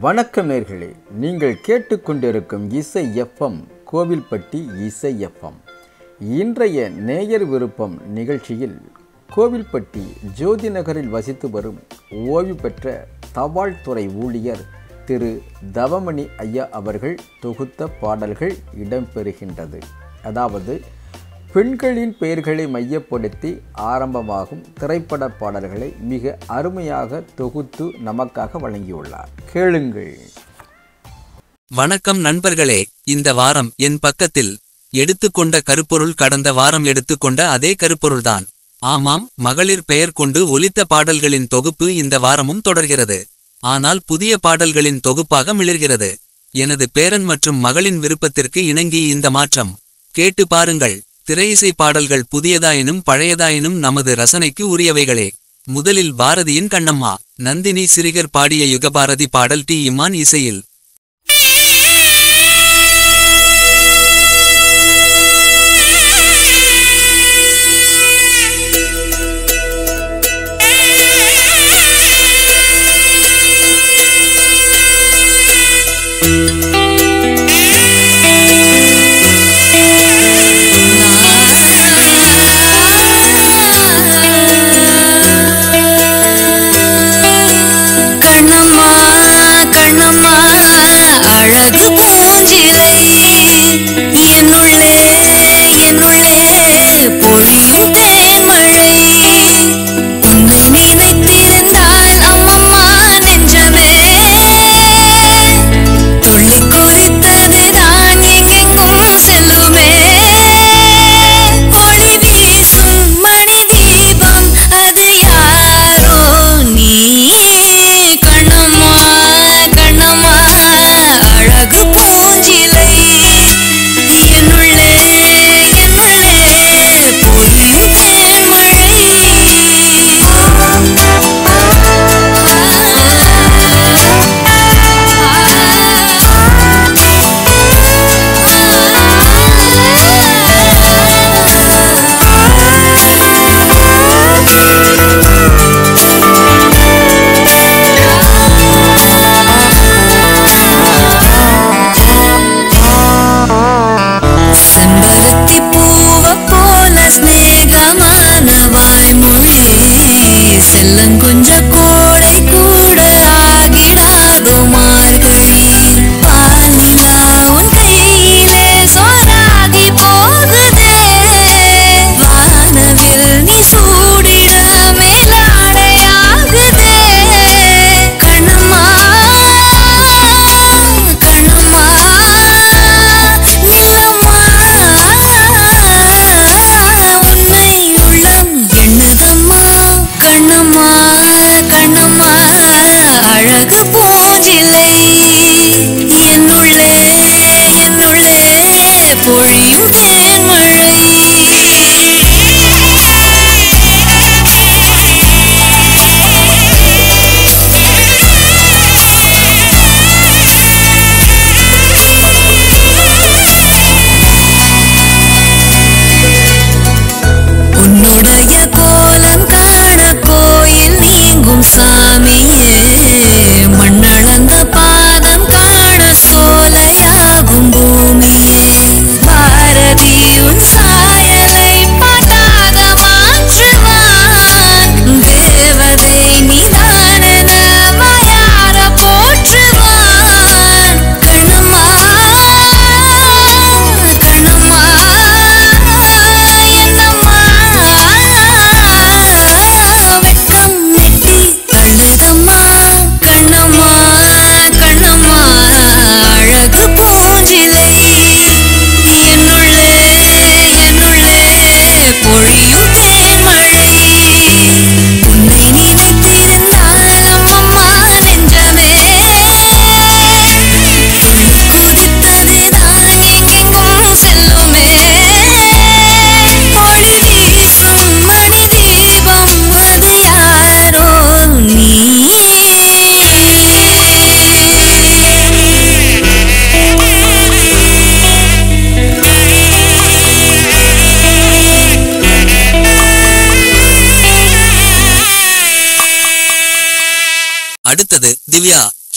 வணக்கம் நேயர்களே, நீங்கள் கேட்டுக்கொண்டிருக்கும் இசை எஃப்எம் கோவில்பட்டி இசை எஃப்எம். இன்றைய நேயர் விருப்பம் நிகழ்ச்சியில் கோவில்பட்டி ஜோதி நகரில் வசித்து வரும் ஓய்வு பெற்ற தபால் துறை ஊழியர் திரு தவமணி ஐயா அவர்கள் தொகுத்த பாடல்கள் இடம்பெறுகின்றது. அதாவது பெண்களின் பெயர்களை மையப்படுத்தி ஆரம்பமாகும் திரைப்பட பாடல்களை மிக அருமையாக தொகுத்து நமக்காக வழங்கியுள்ளார். கேளுங்கள். வணக்கம் நண்பர்களே, இந்த வாரம் என் பக்கத்தில் எடுத்துக்கொண்ட கருப்பொருள் கடந்த வாரம் எடுத்துக்கொண்ட அதே கருப்பொருள்தான். ஆமாம், மகளிர் பெயர் கொண்டு ஒலித்த பாடல்களின் தொகுப்பு இந்த வாரமும் தொடர்கிறது. ஆனால் புதிய பாடல்களின் தொகுப்பாக மிளிர்கிறது. எனது பேரன் மற்றும் மகளின் விருப்பத்திற்கு இணங்கி இந்த மாற்றம். கேட்டு பாருங்கள். திரையிசை பாடல்கள் புதியதாயினும் பழையதாயினும் நமது ரசனைக்கு உரியவைகளே. முதலில் பாரதியின் கண்ணம்மா. நந்தினி சிறிகர் பாடிய யுகபாரதி பாடல் டி இமான் இசையில். கண்ணம்மா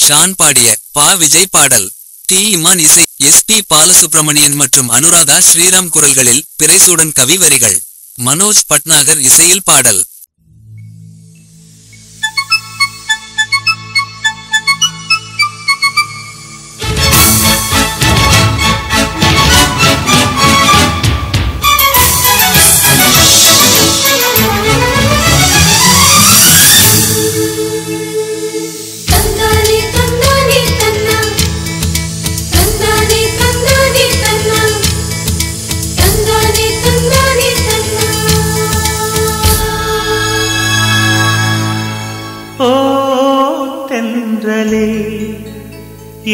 ஷான் பாடிய பா. விஜய் பாடல். டி. இமான் இசை. எஸ்.பி. பாலசுப்ரமணியன் மற்றும் அனுராதா ஸ்ரீராம் குரல்களில் பிறைசூடன் கவி வரிகள். மனோஜ் பட்நாகர் இசையில் பாடல்.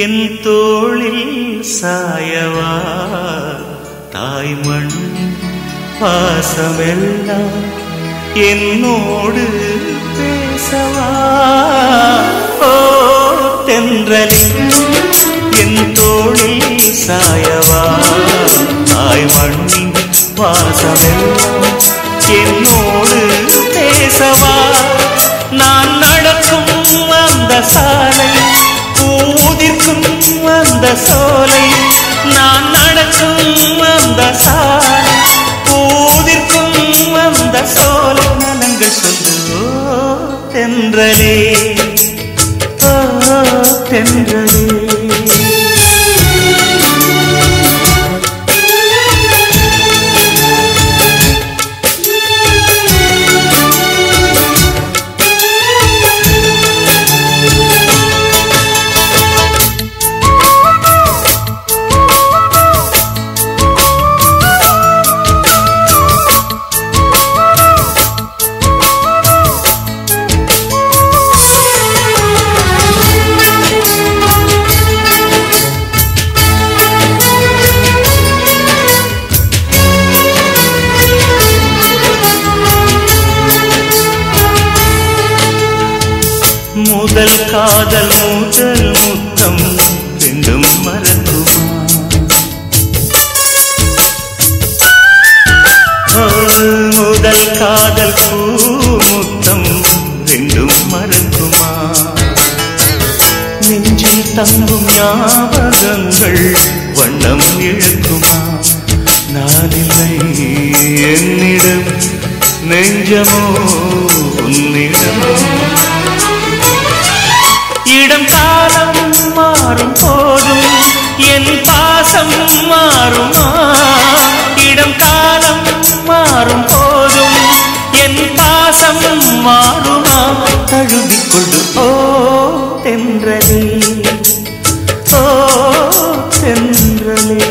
என் தோளில் சாயவா தாய்மண் பாசமெல்லாம் என்னோடு பேசவா. ஓ தென்றலே என் தோளில் சாயவா தாய்மண் பாசமெல்லாம் என்னோடு பேசவா. நான் நடக்கும் அந்த சாலை பூதிக்கும் அந்த சோலை, நான் நடக்கும் அந்த சாலை பூதிக்கும் அந்த சோலை. நலங்கள் சொல்லு தென்றலே, தென்றலே. முதல் காதல் முதல் முத்தம் ரெண்டும் மறக்குமா? முதல் காதல் முத்தம் ரெண்டும் மறக்குமா? நெஞ்சில் தங்கும் ஞாபகங்கள் வண்ணம் இழக்குமா? நானில்லை என்னிடம் நெஞ்சமோ உன்னிடம். இடம் காலம் மாறும் போதும் என் பாசம் மாறுமா? இடம் காலம் மாறும் போதும் என் பாசம் மாறுமா? தழுவிக்கொண்டு ஓ தென்றலே, ஓ தென்றலே.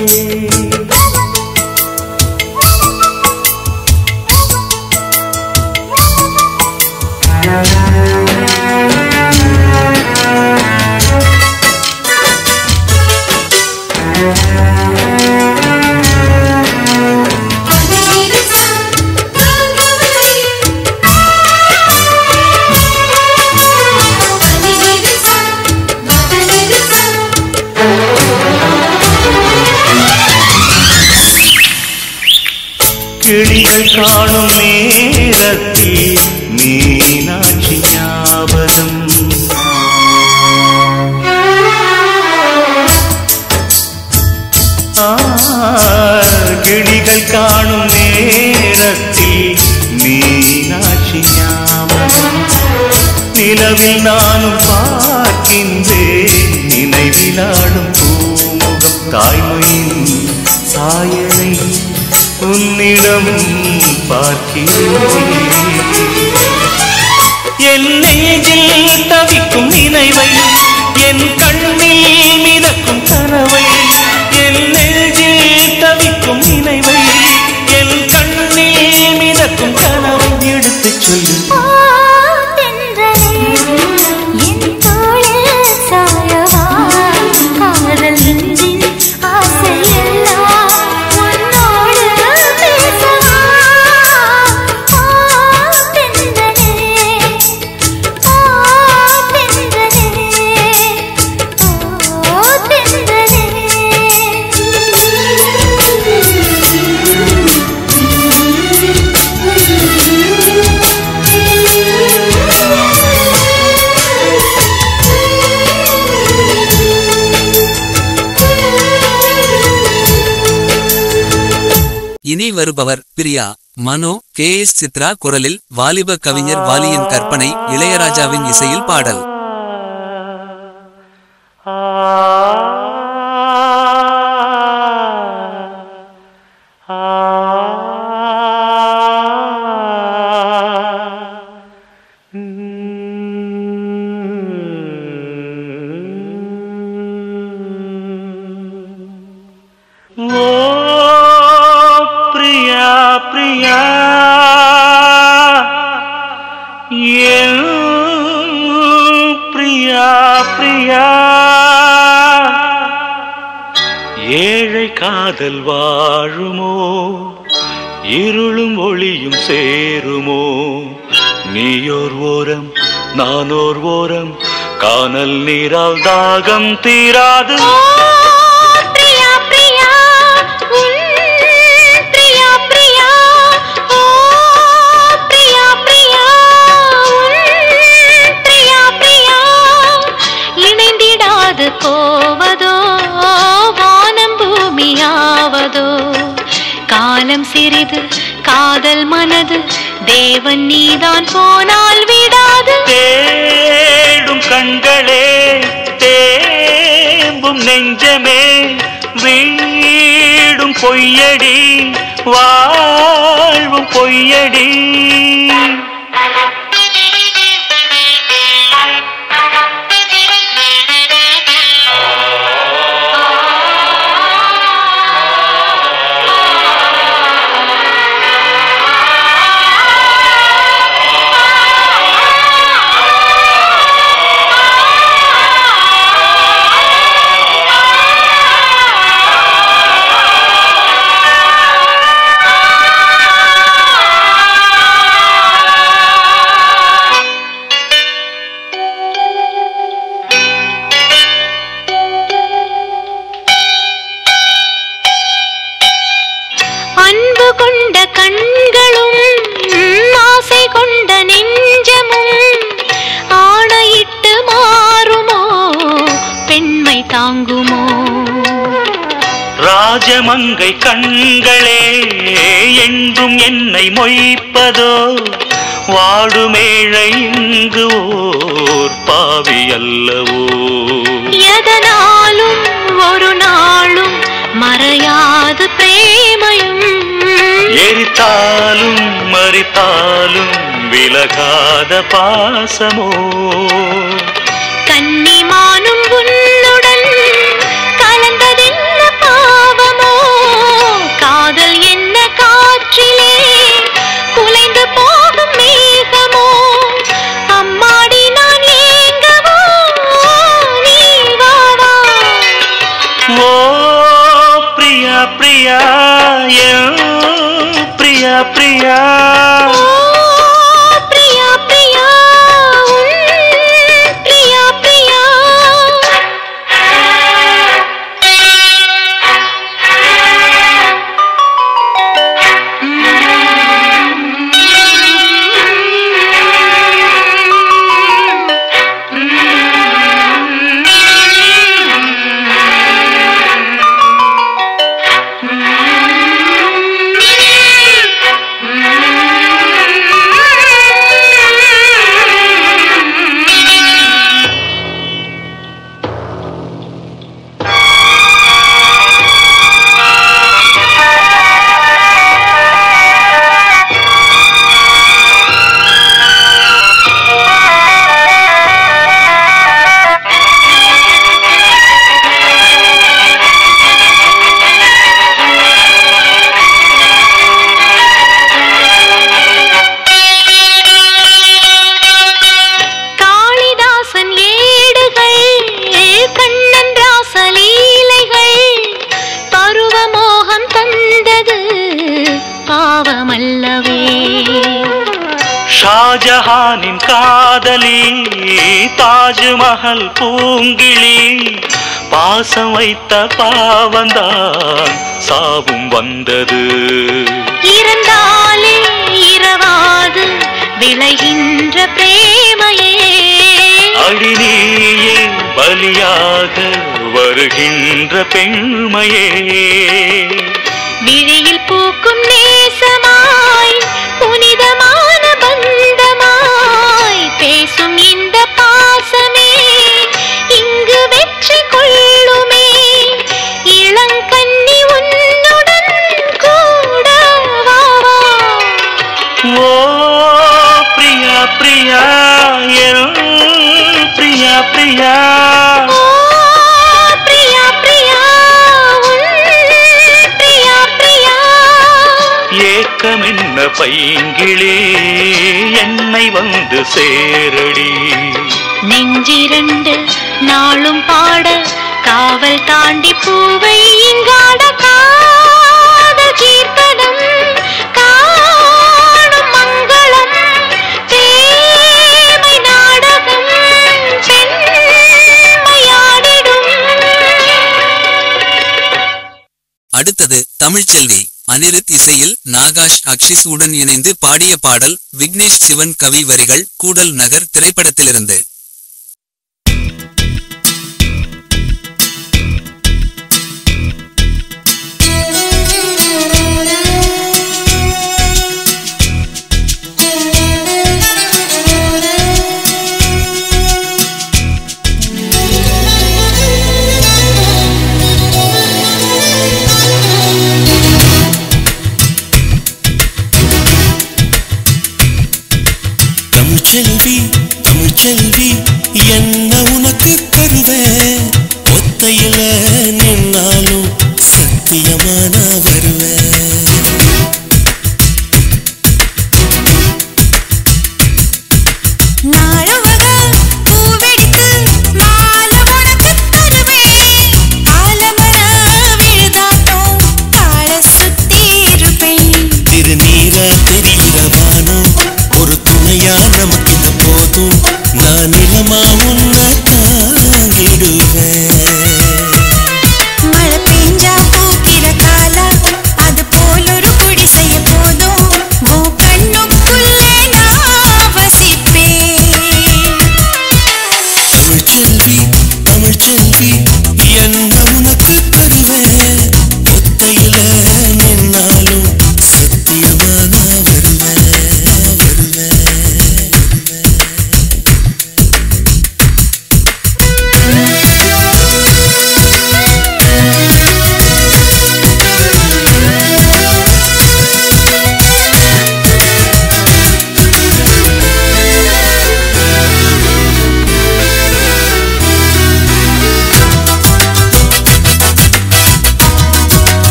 கிளிகள் காணும் நேரத்தில் மீனாட்சி ஞாபகம். கிளிகள் காணும் நேரத்தில் மீனாட்சி ஞாபகம். நிலவில் நானும் பார்க்கின்றேன் நினைவிலாடும் பூமுகம். தாய்மையின் சாயலை உன்னிடம் பார்க்கிறேன். என் நெஞ்சில் தவிக்கும் நினைவை, என் கண்ணில் மிதக்கும் கனவை. என் நெஞ்சில் தவிக்கும் நினைவை, என் கண்ணில் மிதக்கும் கனவை எடுத்துச் சொல்லு. இனி வருபவர் பிரியா. மனோ KS சித்ரா குரலில், வாலிப கவிஞர் வாலியின் கற்பனை, இளையராஜாவின் இசையில் பாடல். பிரியா என் பிரியா பிரியா ஏழை காதல் வாழுமோ, இருளும் ஒளியும் சேருமோ, நீயோர் ஓரம் நானோர் ஓரம், கானல் நீரால் தாகம் தீராது. காலம் சிறிது காதல் மனது, தேவன் நீதான் போனால் விடாது. தேடும் கண்களே தேம்பும் நெஞ்சமே, வீடும் பொய்யடி வாழ்வும் பொய்யடி. கொண்ட கண்களும் ஆசை கொண்ட நெஞ்சமும் ஆணையிட்டு மாறுமோ, பெண்மை தாங்குமோ. ராஜமங்கை கண்களே என்றும் என்னை மொய்ப்பதோ, வாடுமேழை இங்கு ஓர் பாவி அல்லவோ. எதனாலும் ஒரு நாளும் மறையாது பிரேமையும், எரித்தாலும் மறித்தாலும் விலகாத பாசமோ. கன்னிமானும் உன்னுடன் கலந்ததென்ன பாவமோ, காதல் என்ன காற்றிலே குலைந்து போகும் மேகமோ. அம்மாடி நான் ஏங்கவோ, நீ வாவா. ஓ பிரியா பிரியா பிரியா பிரியா பிரியா பிரியா பிரியா பிரியா. ஷாஜஹானின் காதலி தாஜ்மஹல் பூங்கிளி, பாசம் வைத்த பாவந்தான் சாவும் வந்தது. இருந்தாலே இரவாது விளைகின்ற பிரேமையே, அடிநீயே பலியாக வருகின்ற பெண்மையே. விழியில் பூக்கும் நேசமாய் புனிதமான பந்தமாய் பேசும் இந்த பாசமே இங்கு வெற்றி கொள்ளுமே. இளங்கண்ணி உன்னுடன் கூட வா வா. ஓ பிரியா பிரியா என் பிரியா பிரியா, ஓ பிரியா பிரியா உன் பிரியா பிரியா. ஏக்கமென்ன பைங்கிளே என்னை வந்து சேரடி. நெஞ்சிரண்டு நாளும் பாட காவல் தாண்டி பூவை இங்காட காதல் கீர்த்தனம் காணும் மங்களம் தேமை நாடகம் பெண்மையாடிடும். அடுத்தது தமிழ்ச்செல்வி அனிருத் இசையில் நாகாஷ் அக்ஷிஸ் உடன் இணைந்து பாடிய பாடல் விக்னேஷ் சிவன் கவி வரிகள் கூடல் நகர் திரைப்படத்திலிருந்து. தமிழ்ச்செல்வி தமிழ்ச்செல்வி என்ன உனக்கு தருவேன், ஒத்தையில நின்னாலும் சத்தியமான வருவேன். நாளவக பூவெடுத்து மாலை உனக்கு தருவேன், ஆலமர விழுதாட்டம் கால சுத்தி இருப்பேன். திருநீரா தெரிகிறவானோ ஒரு துணையா நமக்கு இந்த போதும், நான் நிலமா உன்னை தாங்கிடுவேன். மழை பெஞ்சா பூக்கிற காலா அது போல் ஒரு குடிசைய போதும், உன் கண்ணுக்குள்ளே நான் வசிப்பேன். தமிழ்ச்செல்வி தமிழ்ச்செல்வி என்ன உனக்கு தருவேன், ஒத்தையில நின்னாலும் சத்தியமான வருவேன் வருவேன்.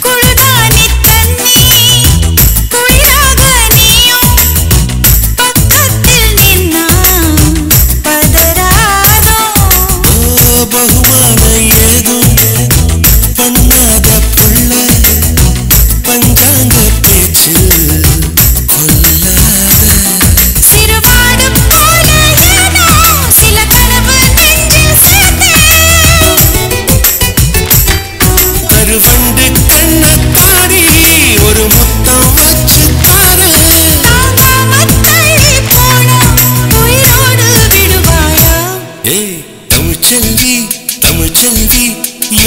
குழுதானி தண்ணி குயிலாக நீயும் பக்கத்தில் நின்னா பதறாதோ. ஓ பகுமான ஏதும் பண்ணாத புள்ள, பஞ்சாங்க பேச்சு கொல்லாத. சிறுவாடு போல ஏனோ சில கனவு நெஞ்சில் சேர்த்தேன். கருவண்டு கண்ணத்தாடி ஒரு முத்தம் வச்சு தாரேன். தாங்காம தள்ளி போனா உயிரோடு விடுவாயா? ஏய் தமிழ்ச்செல்வி தமிழ்ச்செல்வி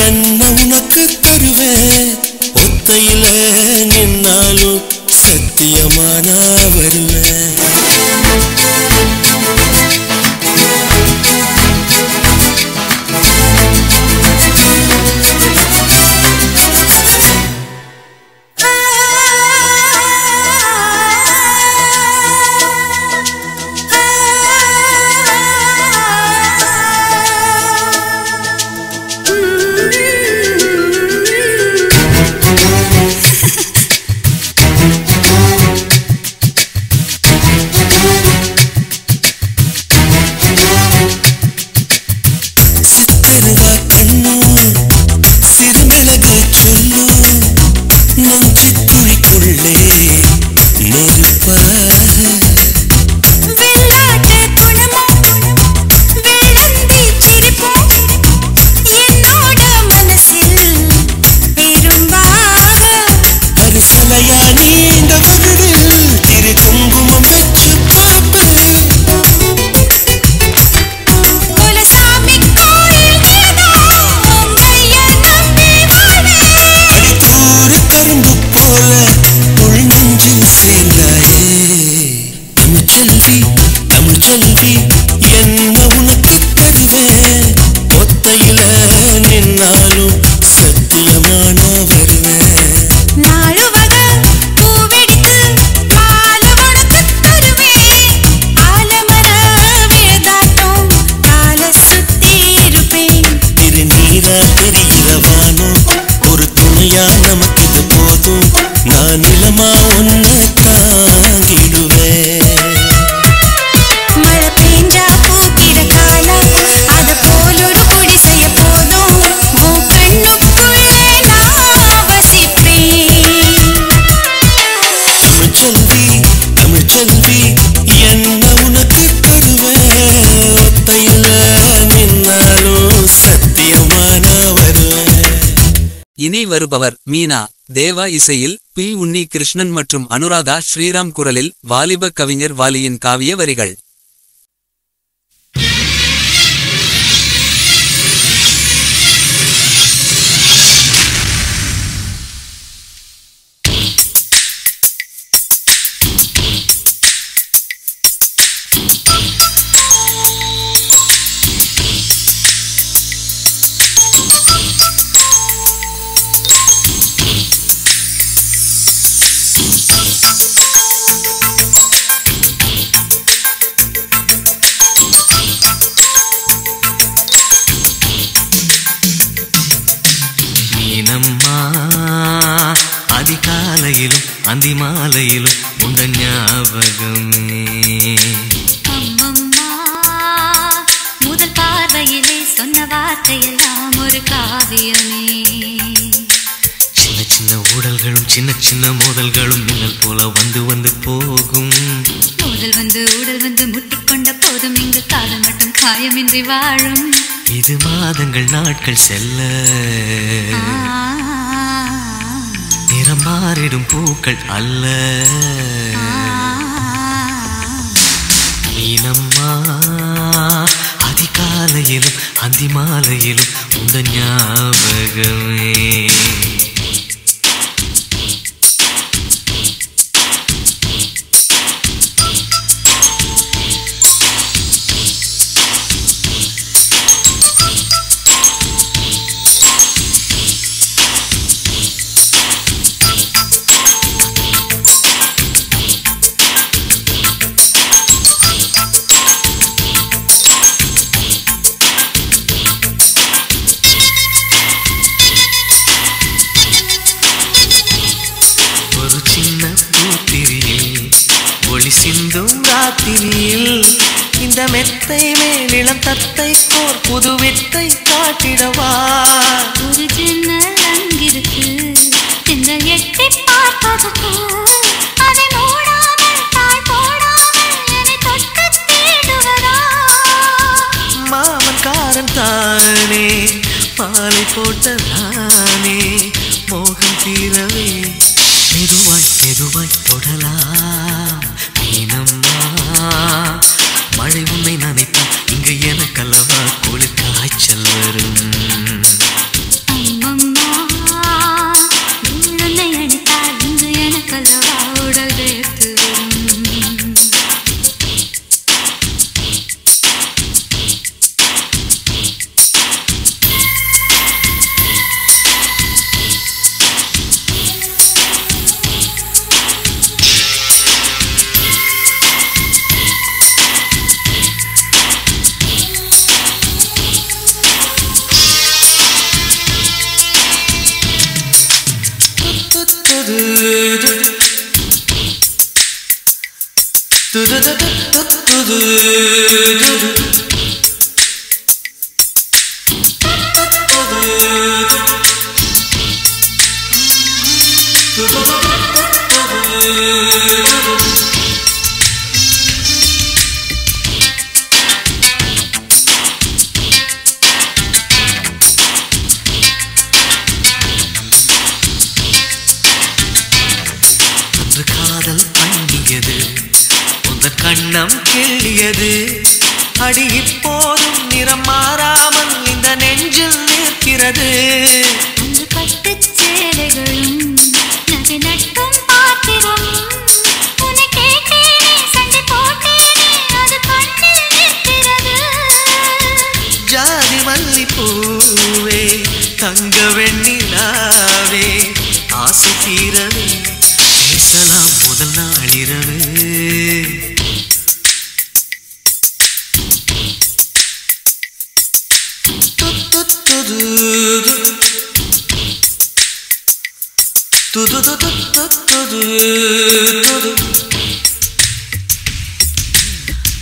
என்ன உனக்கு தருவேன், ஒத்தையில நின்னாலும் சத்தியமான வருவேன். தமிழ்ச்செல்வி என்ன உனக்கு தருவேன் ஒத்தையில நின்னாலும் சத்தியமா நான் வருவேன். இனி வருபவர் மீனா. தேவா இசையில் பி. உன்னி கிருஷ்ணன் மற்றும் அனுராதா ஸ்ரீராம் குரலில் வாலிப கவிஞர் வாலியின் காவிய வரிகள். அதிகாலையிலும் அந்திமாலையிலும் உண்ட ஞாபகமே அம்மம்மா முதல் பார்வையிலே சொன்ன வார்த்தையெல்லாம் ஒரு காவியமே. சின்ன சின்ன ஊடல்களும் சின்ன சின்ன மோதல்களும் மின்னல் போல வந்து வந்து போகும். முதல் வந்து உடல் வந்து முட்டிக்கொண்ட போதும் இங்கு காதல் மட்டும் காயமின்றி வாழும். இது மாதங்கள் நாட்கள் செல்ல நிறம் மாறிடும் பூக்கள் அல்ல. மீனம்மா அதிகாலையிலும் அந்திமாலையிலும் உந்த ஞாபகமே. சிந்தும் ராத்திரியில் இந்த மெத்தை மேலிளம் தத்தை போர் புது வித்தை காட்டிடவா. ஒரு ஜன்னல் அங்கிருக்கு திங்கள் எட்டி பார்ப்பதற்கு அதை மூடாமல் தாழ் போடாமல் என்னை தொட்டு தேடுவதா. மாமன்காரன் தானே மாலை போட்டதானே மோகம் தீரவே மெதுவாய் மெதுவாய் தொடலாம். மீனம்மா மழை உன்னை நினைத்தால் இங்கு எனக்கல்லவா குளிர் காய்ச்சல் வரும். அம்மம்மா உன்னை அணித்தால் இங்கு எனக்கல்லவா உடல் வேர்த்து வரும். கண்ணம் கிள்ளியது அடி இப்போதும் நிறம் மாறாமல் இந்த நெஞ்சில் நிற்கிறது. அந்த பட்டுச் சேலைகளும் நகை நட்டும் பாத்திரம் உன்னை கேட்டேனே சண்டை போட்டேனே அது கண்ணில் நிற்கிறது. ஜாதி மல்லி பூவே தங்க வெண்ணிலாவே ஆசை தீரவே பேசலாம் முதல் நாளிரவு.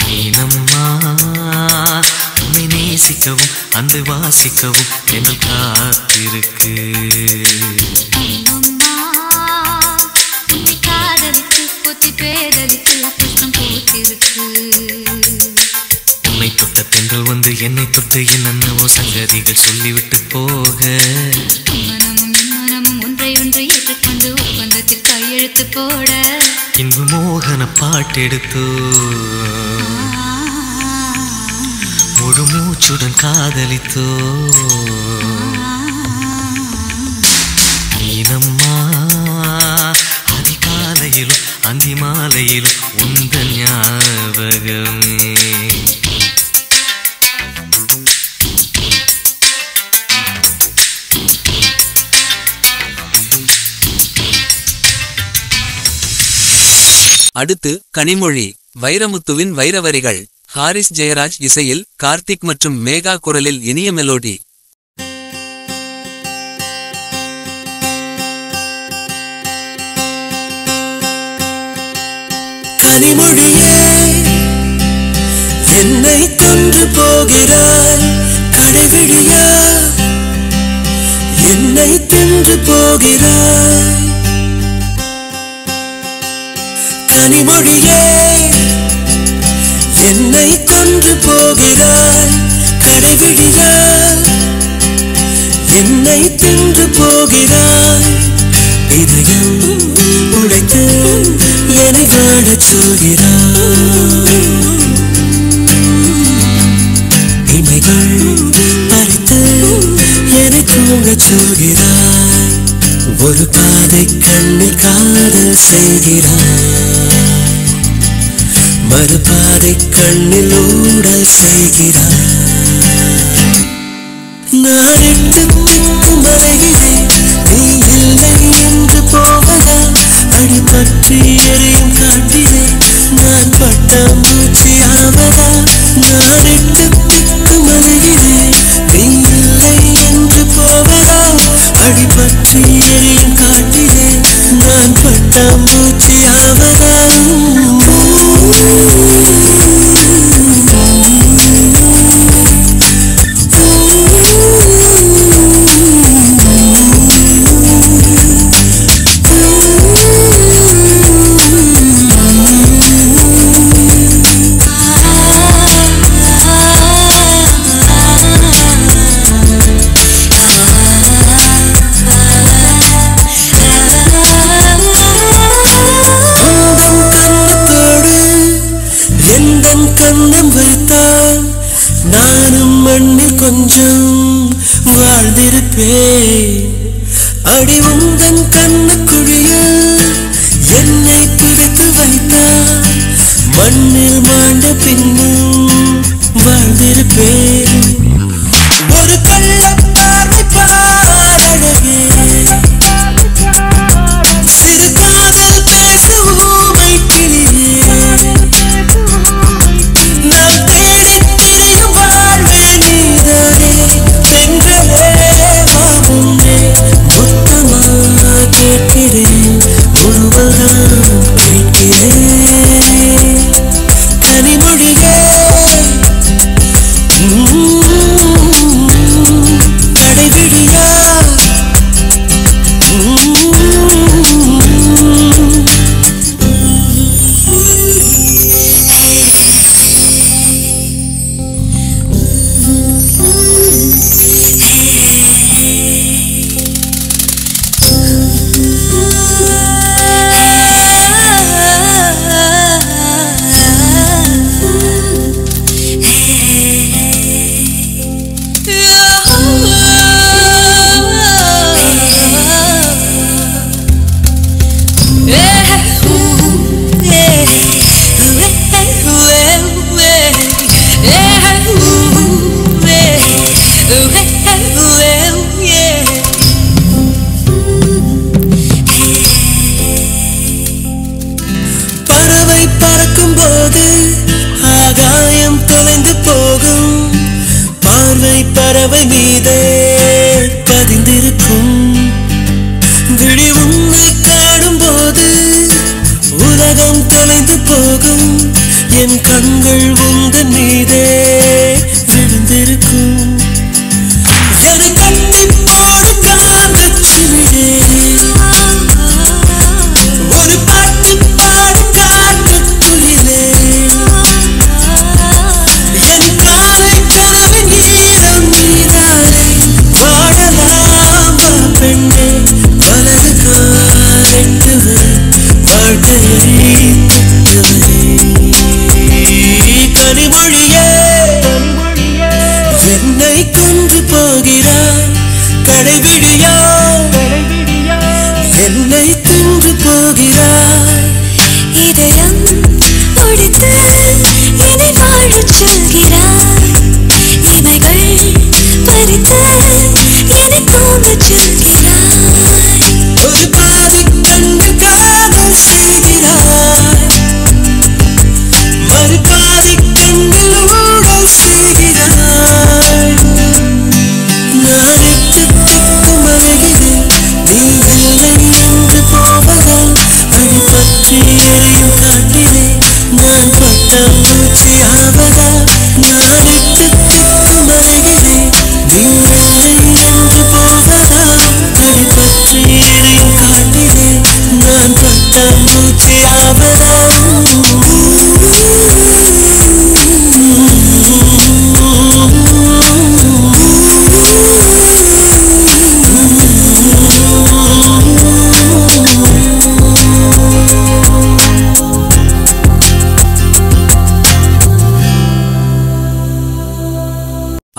மீனம்மா உன்னை நேசிக்கவும் அந்த வாசிக்கவும் என்ன காத்திருக்கு. அம்மம்மா உன்னை காதலித்து பூத்தி பேதலித்து புஷ்பம் பூத்திருக்கு. உன்னை தொட்ட தென்றல் வந்து என்னை தொட்டு என்னென்னவோ சங்கதிகள் சொல்லிவிட்டு போக மனமும் மனமும் ஒன்றை ஒன்று ஏற்றுக்கொண்டு ஒப்பந்தத்தில் கையெழுத்து போட இன்பு மோகன பாட்டெடுத்தோ முழு மூச்சுடன் காதலித்தோ நீனம்மா அதிகாலையிலும் அந்தி மாலையிலும் உந்த ஞாபகமே. அடுத்து கனிமொழி வைரமுத்துவின் வைரவரிகள். ஹாரிஸ் ஜெயராஜ் இசையில் கார்த்திக் மற்றும் மேகா குரலில் இனிய மெலோடி. கனிமொழியே என்னை கொன்று போகிறாய், கடைவிழியா என்னை தின்று போகிறாய். கனிமொழியே என்னை கொன்று போகிறாய், கடைவிழியா என்னை தின்று போகிறாய். இதயம் உடைத்து என்னை வாழச் சொல்கிறாய், இமைகள் பறித்து என்னை தூங்கச் சொல்கிறாய். ஒரு பாதை கண்ணில் காதல் செய்கிறாய், மறுபாதை கண்ணில் ஊடல் செய்கிறாய். நான் எட்டு திக்கும் அலைகிறேன், நீ இல்லை என்று போவதா? அடிபற்றி எறியும் காட்டிலே நான் பட்ட மூச்சியாவதா? நான் எட்டு திக்கும் அலைகிறேன், நீ இல்லை என்று போவதா? அடிபற்றி எறியும் காட்டிலே நான் பட்ட மூச்சியாவதா? கண்ணம் வைத்தால் நானும் மண்ணில் கொஞ்சம் வாழ்ந்திருப்பேன். அடி உந்தன் கண்ணுக்குழியில் என்னை பிடித்து வைத்தால் மண்ணில் மாண்ட பின்னும் வாழ்ந்திருப்பேன். ஒரு கள்ளப்பார்வை பாரழகே, சிறு காதல் பேச ஊமை கிளியே, நான் தேடித் திரியும் வாழ்வே நீதானே. தென்றலே வா முன்னே, மொத்தமா கேட்கிறேன், ஒருவர்தான் கேட்கிறேன். கனிமொழியே கடைவிழியா பறவை பறக்கும் போது ஆகாயம் தொலைந்து போகும், பார்வை பறவை மீதே பதிந்திருக்கும். விழி உன்னை காணும் போது உலகம் தொலைந்து போகும், என் கண்கள் உந்தன் மீதே விழுந்திருக்கும். என்னை கட்டி போடும் காந்தச்சிமிழே, ஒரு பாட்டு பாடும்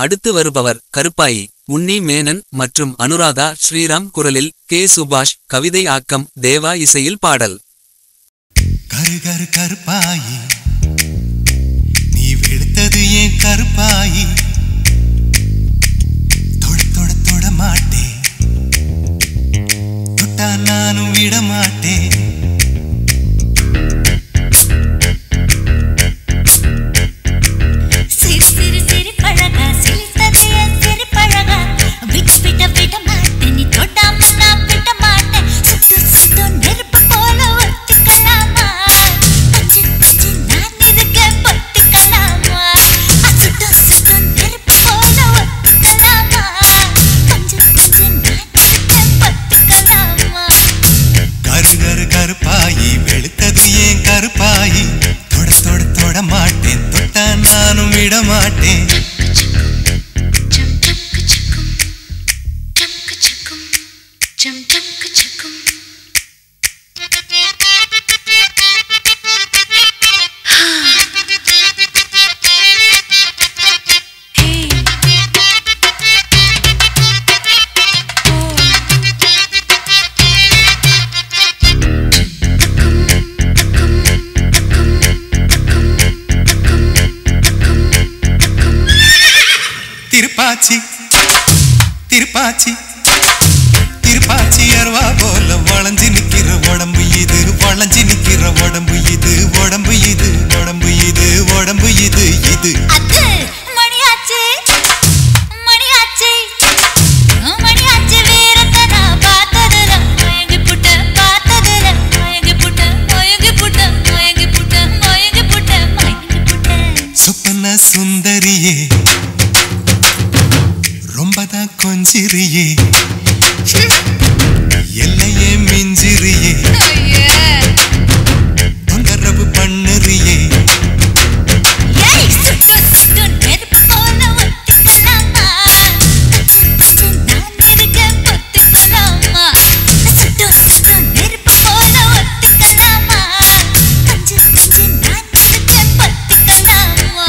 அடுத்து வருபவர் கருப்பாயி. உன்னி மேனன் மற்றும் அனுராதா ஸ்ரீராம் குரலில், கே. சுபாஷ் கவிதை ஆக்கம், தேவா இசையில் பாடல். கரு கரு கருப்பாயி நீ வெளுத்தது ஏன் கருப்பாயி, தொட தொட தொட மாட்டேன், தொட்டா நானும் விட மாட்டேன். சிறு சிறு சிறு பழகா சிரித்தது என் சிறு பழகா, விட்டு விட்ட விட மாட்டேன், நீ தொடாம நான் விட மாட்டேன். சுட்டு சுட்டு நெருப்பு போல ஒத்துக்கலாமா, பஞ்சு பஞ்சு நான் இருக்கேன் பத்துக்கலாமா. சுட்டு சுட்டு நெருப்பு போல ஒத்துக்கலாமா, பஞ்சு பஞ்சு நான் இருக்கேன் பத்துக்கலாமா. கரு கரு கருப்பாயி வெளுத்தது ஏன் கருப்பாயி, தொட தொட தொட மாட்டேன், தொட்டா நானும் விட மாட்டேன். திருப்பாச்சி திருப்பாச்சி திருப்பாச்சி அருவா போல வளைஞ்சு நிக்கிற உடம்பு இது, வளைஞ்சு நிக்கிற உடம்பு இது, உடம்பு இது, உடம்பு இது, உடம்பு இது இது. அது மணியாச்சு மணியாச்சு மணியாச்சு, வீரத்தை நான் பார்த்ததுல மயங்கி புட்டேன், பார்த்ததுல மயங்கி புட்டேன், மயங்கி புட்டேன், மயங்கி புட்டேன், மயங்கி புட்டேன், மயங்கி புட்டேன். சொப்பன சுந்தரியே ரொம்பதான் கொஞ்சிரியே, எல்லையே மிஞ்சிரியே, தொந்தரவு பண்ணுறியே. ஏய் சுட்டு சுட்டு நெருப்பு போல ஒத்துக்கலாமா, பஞ்சு பஞ்சு நான் இருக்கேன் பத்துக்கலாமா. சுட்டு சுட்டு நெருப்பு போல ஒத்துக்கலாமா, பஞ்சு பஞ்சு நான் இருக்கேன் பத்துக்கலாமா.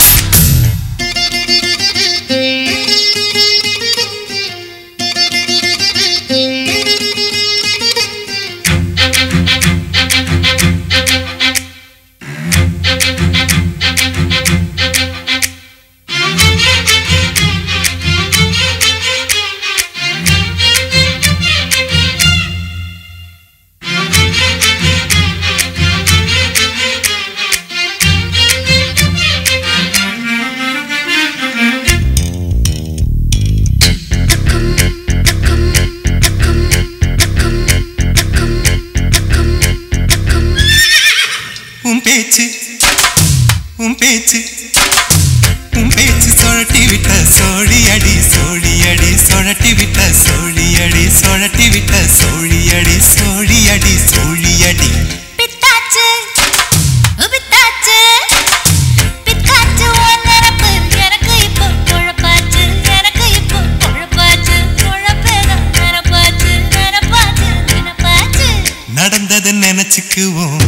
உன் பேச்சு உன் பேச்சு உன் பேச்சு சொழட்டி விட்ட சோழி அடி, சோழி அடி சொழட்டி விட்ட சோழி அடி, சொழட்டி விட்ட சோழி அடி, சோழி அடி, சோழி அடி. பித்தாச்சு பித்தாச்சு பித்தாச்சு உன் நினப்பு எனக்கு இப்போ குழப்பாச்சு, எனக்கு இப்போ குழப்பாச்சு, குழப்பேதான் நினப்பாச்சு, நினப்பாச்சு, நினப்பாச்சு. நடந்ததை நினைச்சுக்குவோம்,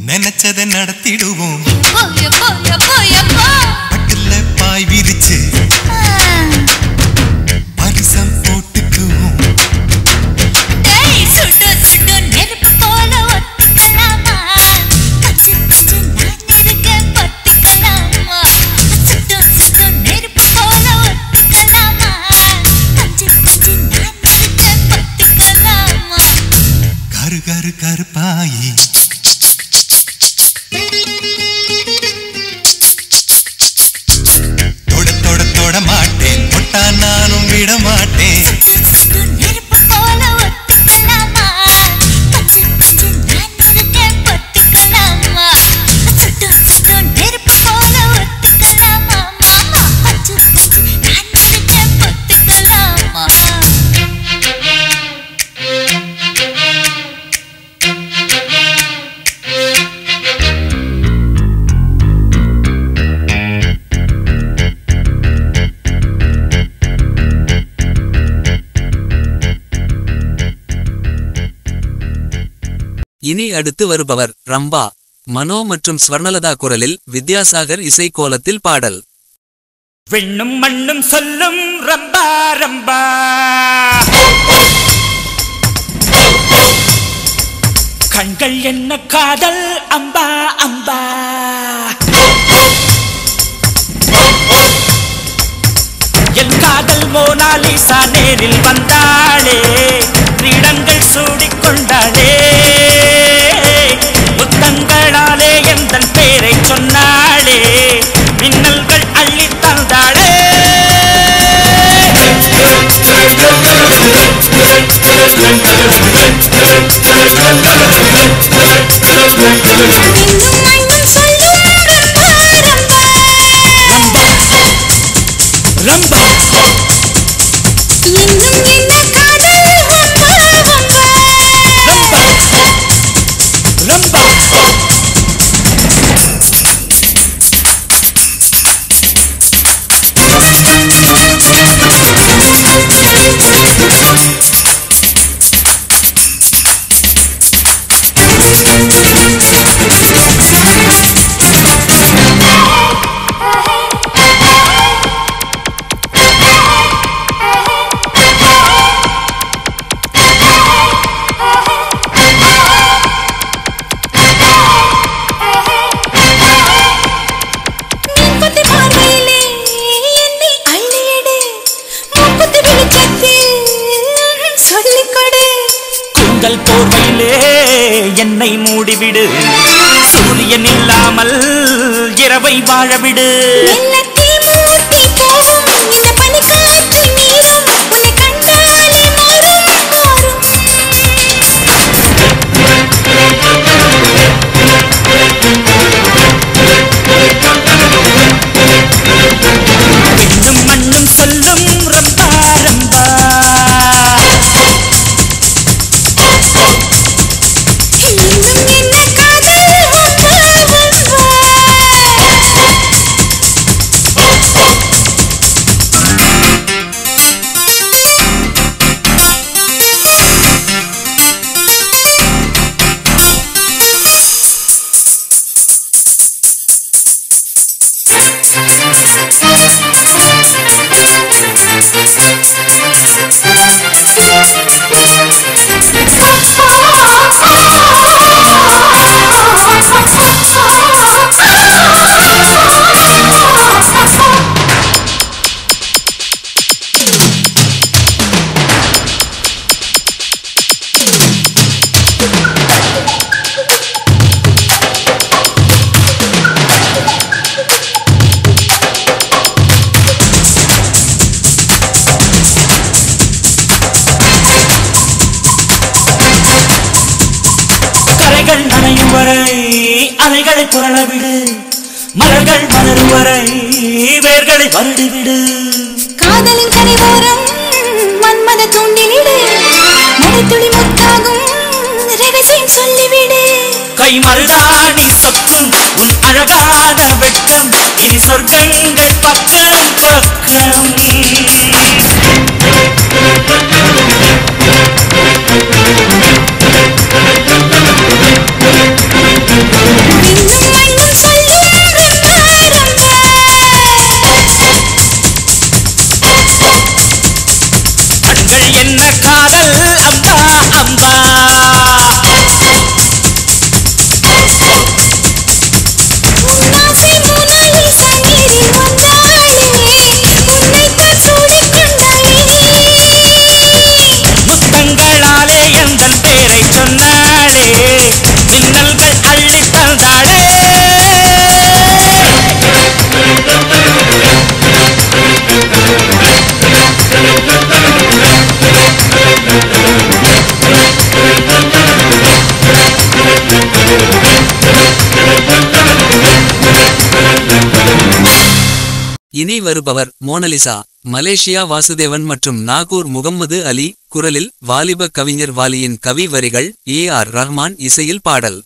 நினைச்சதை நடத்திடுவோம், எப்போ எப்போ எப்போ எப்போ பட்டுல பாய் விரிச்சு பரிசம் போட்டுக்குவோம். டேய் சுட்டு சுட்டு நெருப்பு போல ஒத்துக்கலாமா, பஞ்சு பஞ்சு நான் இருக்கேன் பத்துக்கலாமா. சுட்டு சுட்டு நெருப்பு போல ஒத்துக்கலாமா, பஞ்சு பஞ்சு நான் இருக்கேன் பத்துக்கலாமா. கரு கரு கருப்பாயி தொட தொட தொட மாட்டேன், தொட்டா நானும் விட மாட்டேன். சுட்டு சுட்டு நெருப்பு போல ஒத்துக்கலாமா, பஞ்சு பஞ்சு நான் இருக்கேன் பத்துக்கலாமா. சுட்டு சுட்டு நெருப்பு போல ஒத்துக்கலாமா மாமா, பஞ்சு பஞ்சு நான் இருக்கேன் பத்துக்கலாமா. இனி அடுத்து வருபவர் ரம்பா. மனோ மற்றும் ஸ்வர்ணலதா குரலில், வித்யாசாகர் இசைக்கோலத்தில் பாடல். விண்ணும் மண்ணும் சொல்லும் ரம்பா ரம்பா, கண்கள் என்ன காதல் அம்பா அம்பா, என் காதல் மோனாலிசா நேரில் வந்தாளே, கிரீடங்கள் சூடிக்கொண்டாளே, முத்தங்களாலே எந்தன் பேரை சொன்னாளே, மின்னல்கள் அள்ளி தந்தாளே. என்னை மூடிவிடு, சூரியன் இல்லாமல் இரவை வாழவிடு. விண்ணும் மண்ணும் சொல்லும் ரம்பா ரம்பா, அலைகளை புரளவிடு, மலர்கள் மலரும் வரை வேர்களை வருடிவிடு. காதலின் கரைவோரம் மன்மத தூண்டிலிடு, மழைத்துளி முத்தாகும் ரகசியம் சொல்லிவிடு. கை மருதாணி சொக்கும் உன் அழகான வெட்கம், இனி சொர்க்கங்கள் பக்கம் பக்கம். என்ன காதல் அம்பா அம்பா, முத்தங்களாலே எந்தன் பேரை சொன்னாளே, மின்னல்கள் அள்ளி தந்தாளே. இனி வருபவர் மோனலிசா. மலேசியா வாசுதேவன் மற்றும் நாகூர் முகம்மது அலி குரலில், வாலிப கவிஞர் வாலியின் கவி வரிகள், AR ரஹ்மான் இசையில் பாடல்.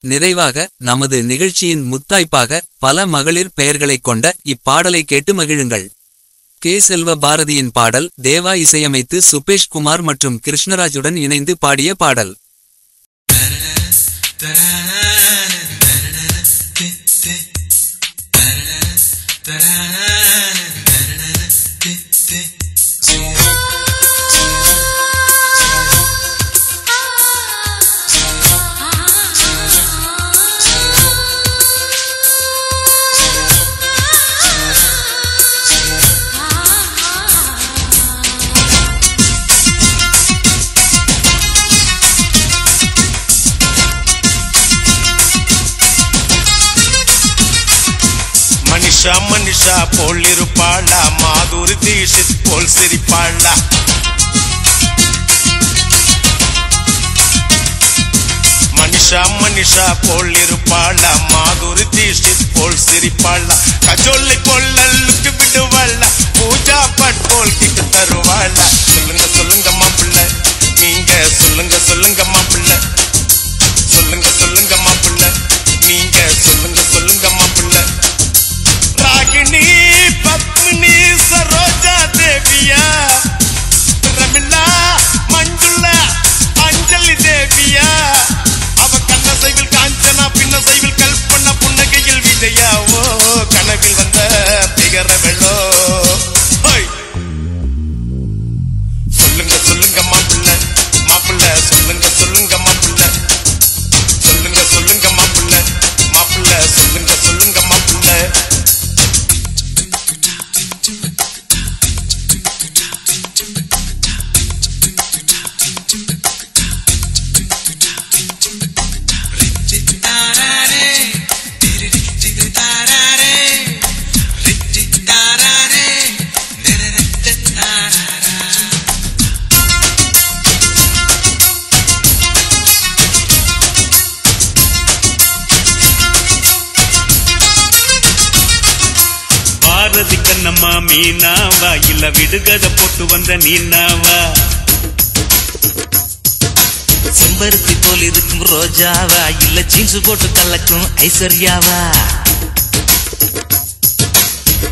நிறைவாக நமது நிகழ்ச்சியின் முத்தாய்ப்பாக பல மகளிர் பெயர்களைக் கொண்ட இப்பாடலை கேட்டு மகிழுங்கள். கே. செல்வ பாரதியின் பாடல், தேவா இசையமைத்து சுபேஷ் குமார் மற்றும் கிருஷ்ணராஜுடன் இணைந்து பாடிய பாடல். மனிஷா போல் இருப்பாளா, மாதுரி தீஷித் போல் சிரிப்பாளா. மனிஷா போல் இருப்பாளா, மாதுரி தீஷித் போல் சிரிப்பாளா. கஜோலை போல் அல்லுக்கு விடுவாளா, பூஜா பட் போல் கிட்டு தருவாளா. சொல்லுங்க மாப்பிள்ள, நீங்க சொல்லுங்க மாப்பிள்ள. சொல்லுங்க மாப்பிள்ள, நீங்க சொல்லுங்க மாப்பிள்ள. ராகிணி, பத்மினி, சரோஜா தேவியா, ரமிளா, மஞ்சுளா, அஞ்சலி தேவியா. அவ கண்ணசைவில் காஞ்சனா, பின்னசைவில் கல்பனா, புன்னகையில் விஜயா. ஓ கனவில் வந்த பிகர வெள்ளோ. சொல்லுங்க மாப்பிள்ள, சொல்லுங்க மாப்பிள்ள. சொல்லுங்க மாப்பிள்ள, சொல்லுங்க மாப்பிள்ள. பாரதி கண்ணம்மா மீனாவா, இல்ல விடுகத போட்டு வந்த நீனாவா. செம்பருத்தி போல் இருக்கும் ரோஜாவா, இல்ல ஜீன்ஸ் போட்டு கலக்கும் ஐஸ்வர்யாவா.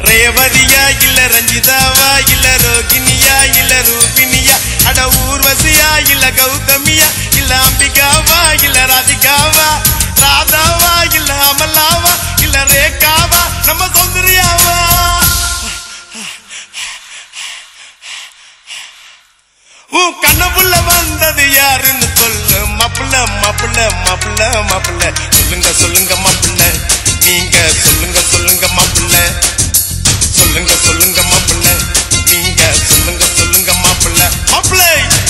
ரேவதியா, இல்ல ரஞ்சிதாவா, இல்ல ரோகிணியா, இல்ல ரூபினியா. அட ஊர்வசியா, இல்ல கௌதமியா, இல்ல அம்பிகாவா, இல்ல ராதிகாவா. ராதாவா, இல்ல அமலாவா, இல்ல ரேகாவா, நம்ம சௌந்தர்யாவா. உன் கனவுல வந்தது யாருன்னு சொல்லு மாப்பிள்ள. சொல்லுங்க மாப்பிள்ள, நீங்க சொல்லுங்க மாப்பிள்ள. சொல்லுங்க மாப்பிள்ள, நீங்க சொல்லுங்க மாப்பிள்ள. மாப்பிள்ளை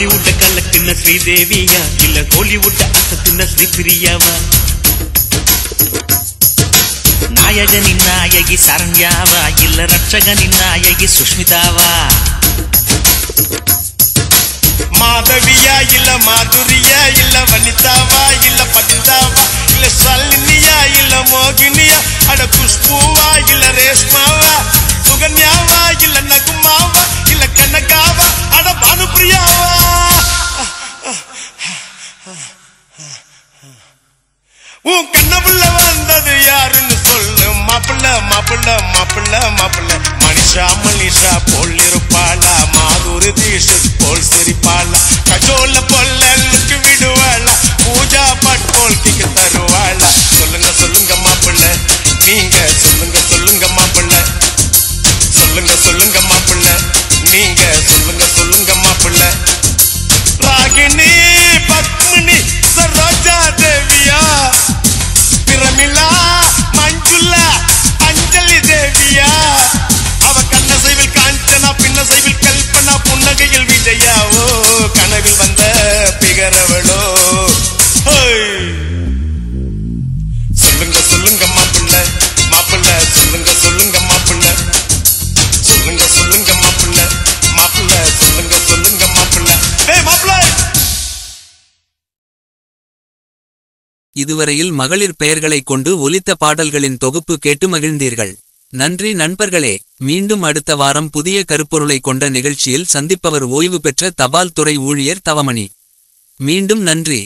பாலிவுட்ட கலக்குன ஸ்ரீதேவியா இல்ல கோலிவுட்ட அசத்துன ஸ்ரீபிரியாவா நாயகனின் நாயகி சரண்யாவா இல்ல ரட்சகனின் நாயகி சுஷ்மிதாவா மாதவியா இல்ல மாதுரியா இல்ல வனிதாவா இல்ல பட்டிதாவா இல்ல சல்லினியா இல்ல மோகினியா அட குஷ்பூவா இல்ல ரேஷ்மாவா சுகன்யாவா இல்ல நகுமாவா இல்ல கனகாவா அட பானுப்பிரியாவா உன் கண்ணபுள்ள வந்தது யாருன்னு சொல்லு மாப்பிள்ள மாப்பிள்ள மாப்பிள்ள மாப்பிள்ள மனிஷா மனிஷா போல் இருப்பாளா மாதுரி தீஷத் போல் சிரிப்பாளா கஜோல பொல்லுக்கு விடுவாளா பூஜா பட் போல் கிக்கு தருவாளா சொல்லுங்க சொல்லுங்க மாப்பிள்ள நீங்க சொல்லுங்க சொல்லுங்க மாப்பிள்ள சொல்லுங்க சொல்லுங்க மாப்பிள்ள நீங்க சொல்லுங்க சொல்லுங்க மாப்பிள்ள ராகினி பத்மினி சரோஜா தேவியா பிரமிளா மஞ்சுளா அஞ்சலி தேவியா அவ கண்ண சைவில் காஞ்சனா பின்ன சைவில் கல்பனா புன்னகையில் விஜயாவோ கனவில் வந்த பிகரவளோ சொல்லுங்க சொல்லுங்க மாப்பிள்ள மாப்பிள்ள சொல்லுங்க சொல்லுங்க மாப்பிள்ள சொல்லுங்க சொல்லுங்க மாப்பிள்ள மாப்பிள்ள சொல்லுங்க சொல்லுங்க மாப்பிள்ள மாப்பிள்ள இதுவரையில் மகளிர் பெயர்களைக் கொண்டு ஒலித்த பாடல்களின் தொகுப்பு கேட்டு மகிழ்ந்தீர்கள். நன்றி நண்பர்களே. மீண்டும் அடுத்த வாரம் புதிய கருப்பொருளை கொண்ட நிகழ்ச்சியில் சந்திப்பவர் ஓய்வு பெற்ற தபால் துறை ஊழியர் தவமணி. மீண்டும் நன்றி.